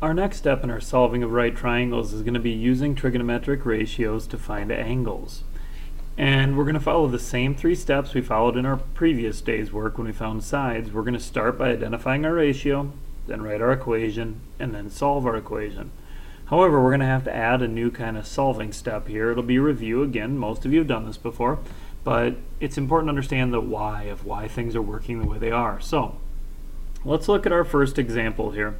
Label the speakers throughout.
Speaker 1: Our next step in our solving of right triangles is going to be using trigonometric ratios to find angles. And we're going to follow the same three steps we followed in our previous day's work when we found sides. We're going to start by identifying our ratio, then write our equation, and then solve our equation. However, we're going to have to add a new kind of solving step here. It'll be a review again. Most of you have done this before, but it's important to understand the why of why things are working the way they are. So let's look at our first example here.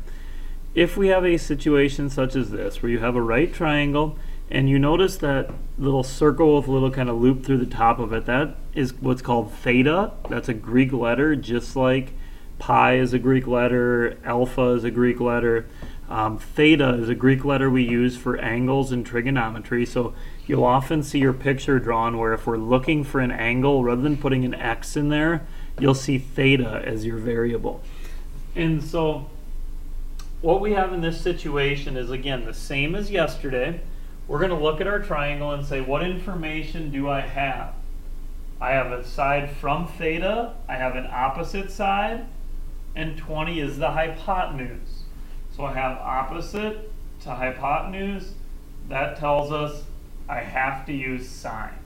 Speaker 1: If we have a situation such as this, where you have a right triangle, and you notice that little circle with a little kind of loop through the top of it, that is what's called theta. That's a Greek letter, just like pi is a Greek letter, alpha is a Greek letter. Theta is a Greek letter we use for angles in trigonometry. So you'll often see your picture drawn where if we're looking for an angle, rather than putting an x in there, you'll see theta as your variable. And so what we have in this situation is, again, the same as yesterday. We're going to look at our triangle and say, what information do I have? I have a side from theta, I have an opposite side, and 20 is the hypotenuse. So I have opposite to hypotenuse. That tells us I have to use sine.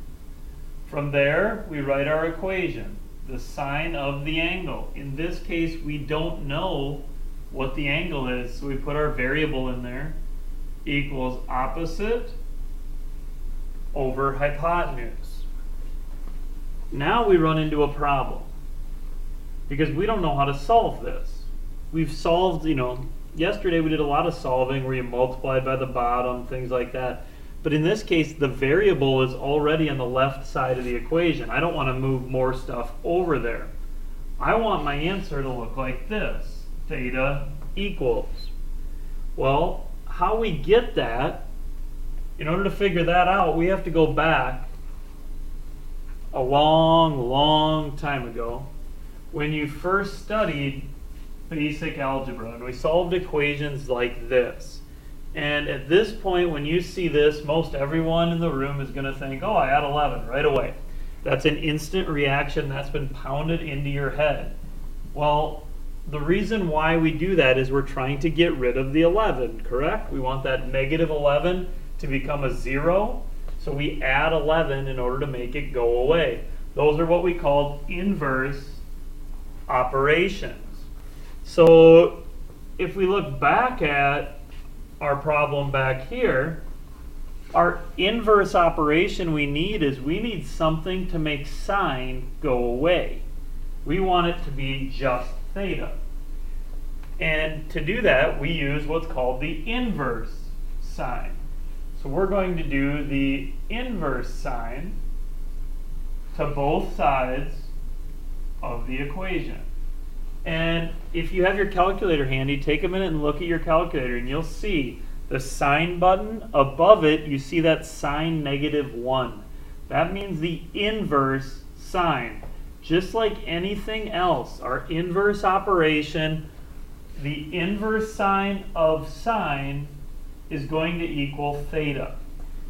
Speaker 1: From there, we write our equation, the sine of the angle. In this case, we don't know what the angle is, so we put our variable in there, equals opposite over hypotenuse. Now we run into a problem because we don't know how to solve this. We've solved, yesterday we did a lot of solving where you multiplied by the bottom, things like that. But in this case, the variable is already on the left side of the equation. I don't want to move more stuff over there. I want my answer to look like this. Theta equals. Well, how we get that, in order to figure that out, we have to go back a long, long time ago when you first studied basic algebra and we solved equations like this. And at this point, when you see this, most everyone in the room is going to think, oh, I add 11 right away. That's an instant reaction that's been pounded into your head. Well, the reason why we do that is we're trying to get rid of the 11, correct? We want that negative 11 to become a 0, so we add 11 in order to make it go away. Those are what we call inverse operations. So if we look back at our problem back here, our inverse operation we need something to make sine go away. We want it to be just theta. And to do that, we use what's called the inverse sine. So we're going to do the inverse sine to both sides of the equation. And if you have your calculator handy, take a minute and look at your calculator, and you'll see the sine button above it. You see that sine -1. That means the inverse sine. Just like anything else, our inverse operation, the inverse sine of sine is going to equal theta.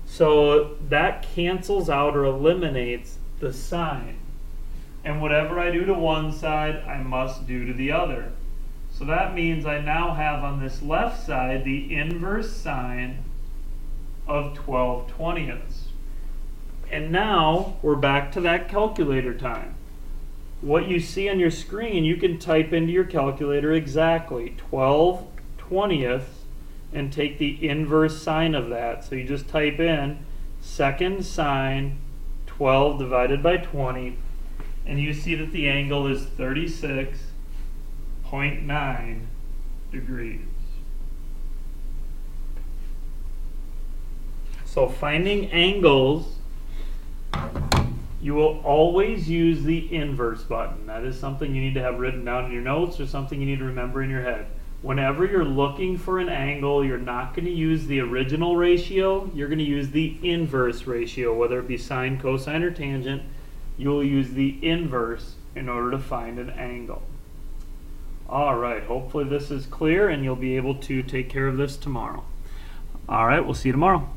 Speaker 1: So that cancels out or eliminates the sine. And whatever I do to one side, I must do to the other. So that means I now have on this left side the inverse sine of 12/20ths. And now we're back to that calculator time. What you see on your screen, you can type into your calculator exactly 12/20ths and take the inverse sine of that. So you just type in second sine 12 divided by 20, and you see that the angle is 36.9 degrees. So finding angles, you will always use the inverse button. That is something you need to have written down in your notes or something you need to remember in your head. Whenever you're looking for an angle, you're not going to use the original ratio. You're going to use the inverse ratio, whether it be sine, cosine, or tangent. You will use the inverse in order to find an angle. All right, hopefully this is clear and you'll be able to take care of this tomorrow. All right, we'll see you tomorrow.